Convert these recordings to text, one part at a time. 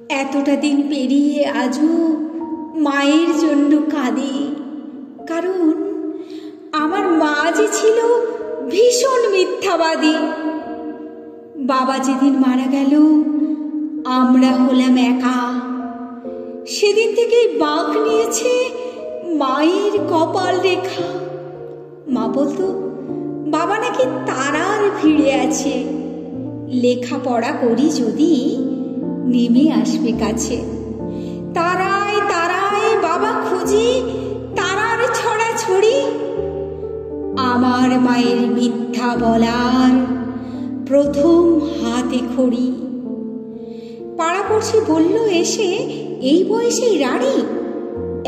এতটা দিন পেরিয়ে আজও মায়ের জন্য কাঁদি, কারণ আমার মা যে ছিল ভীষণ মিথ্যাবাদী। বাবা যেদিন মারা গেল আমরা হলাম একা। সেদিন থেকেই বাঁক নিয়েছে মায়ের কপাল রেখা। মা বলতো বাবা নাকি তারার ভিড়ে আছে, লেখাপড়া করি যদি নেমে আসবে কাছে। তারায় তারায় বাবা খুঁজি তারার ছড়া ছড়ি। আমার মায়ের মিথ্যা বলার প্রথম হাতে খড়ি। পাড়াপড়শি বলল এসে, এই বয়সেই রাড়ি,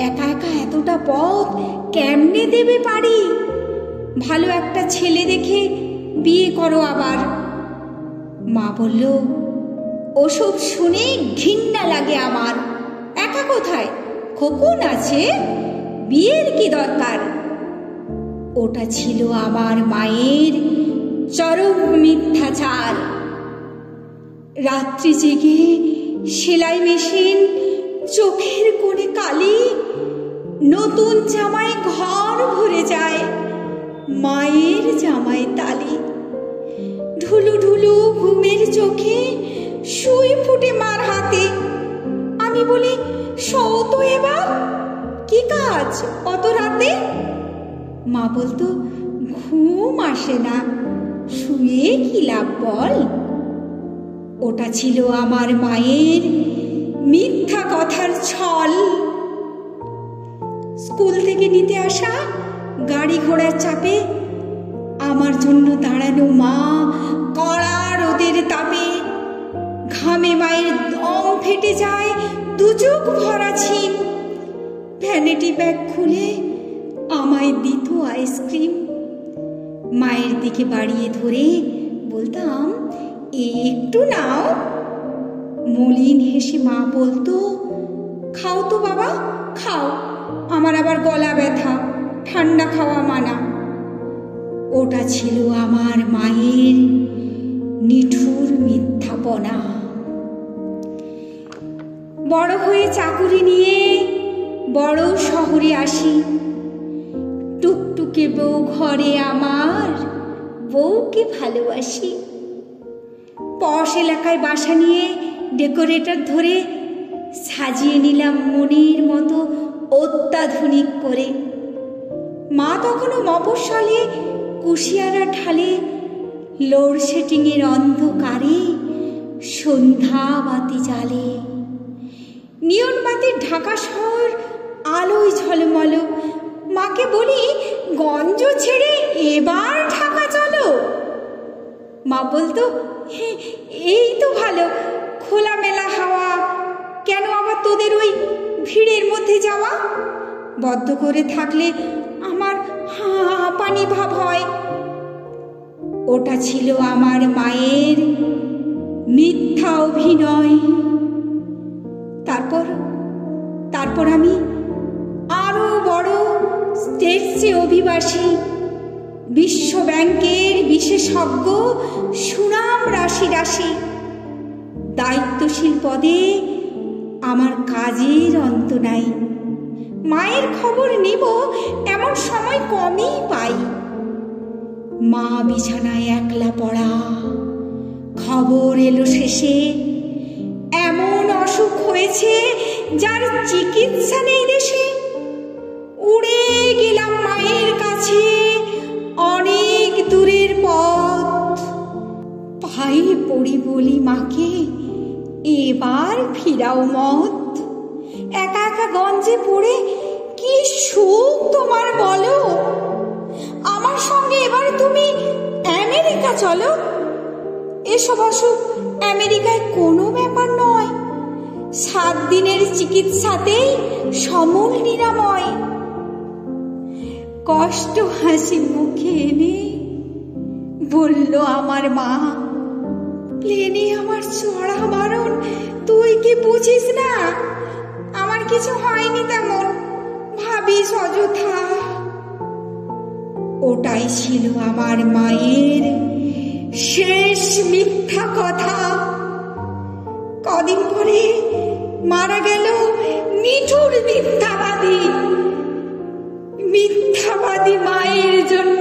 একা একা এতটা পথ কেমনে দেবে পারি? ভালো একটা ছেলে দেখে বিয়ে করো আবার। মা বলল, ওসব শুনে ঘৃণা লাগে আমার। একা কোথায়, খোকন আছে, বিয়ের কি দরকার? ওটা ছিল আমার মায়ের চরম মিথ্যাচার। রাত্রি জেগে সেলাই মেশিন, চোখের কোণে কালি, নতুন জামায় ঘর ভরে যায় মায়ের জামায় তালি। ঢুলু ঢুলু ঘুমের চোখে সুই ফুটে মার হাতে। আমি বলি, শোও তো এবার, কি কাজ অত রাতে? মা বলতো, ঘুম আসে না, শুয়ে কি লাভ বল? ওটা ছিল আমার মায়ের মিথ্যা কথার ছল। স্কুল থেকে নিতে আসা গাড়ি ঘোড়ার চাপে আমার জন্য দাঁড়ানো মা কড়া রোদের তাপে। ঘামে মায়ের দম ফেটে যায়, দু চোখ ভরা ছিম। ভ্যানিটি ব্যাগ খুলে আমায় দিত আইসক্রিম। মায়ের দিকে বাড়িয়ে ধরে বলতাম, একটু নাও। মলিন হেসে মা বলতো, খাও তো বাবা, খাও, আমার আবার গলা ব্যথা, ঠান্ডা খাওয়া মানা। ওটা ছিল আমার মায়ের নিঠুর মিথ্যাপনা। বড় হয়ে চাকুরি নিয়ে বড় শহরে আসি। টুকটুকে বউ ঘরে আমার, বউকে ভালোবাসি। পশ এলাকায় বাসা নিয়ে ডেকোরেটর ধরে সাজিয়ে নিলাম মনের মতো অত্যাধুনিক করে। মা তখনও মফস্বলে কুশিয়ারা ঢালে লোডশেডিংয়ের অন্ধকারে সন্ধ্যা বাতি জ্বালে। নিয়ন বাতির ঢাকা শহর আলোয় ঝলমল। মাকে বলি, গঞ্জ ছেড়ে এবার ঢাকা চলো। মা বলতো, এই তো ভালো, খোলামেলা হাওয়া, কেন আবার তোদের ওই ভিড়ের মধ্যে যাওয়া? বদ্ধ করে থাকলে আমার হাঁপানি ভাব হয়। ওটা ছিল আমার মায়ের মিথ্যা অভিনয়। তারপর আমি আরো বড় স্টেজে অভিবাসী, বিশ্ব ব্যাংকের বিশেষজ্ঞ, সুনাম রাশি রাশি। দায়িত্বশীল পদে আমার কাজের অন্ত নাই। মায়ের খবর নিব এমন সময় কমই পাই। মা বিছানায় একলা পড়া, খবর এলো শেষে এমন অসুখ হয়েছে যার চিকিৎসা নেই দেশে। উড়ে গেলাম মায়ের কাছে, অনেক দূরের পথ। পায়ে পড়ি বলি মাকে, এবার ফিরাও মত। একা একা গঞ্জে পড়ে কি সুখ তোমার বলো? আমার সঙ্গে এবার তুমি আমেরিকা চলো। এসব অসুখ আমেরিকায় কোনো ব্যাপার নয়, 7 দিনের চিকিৎসাতেই সমূল নিরাময়। কষ্ট হাসি মুখে এনে বলল আমার মা, প্লেনে আমার চড়া বারণ, তুই কি বুঝিস না? আমার কিছু হয়নি তেমন, ভাবিস অযথা। ওটাই ছিল আমার মায়ের শেষ মিথ্যা কথা। কদিন পরে মারা গেল নিঠুর মিথ্যাবাদী মিথ্যাবাদী মায়ের জন্য।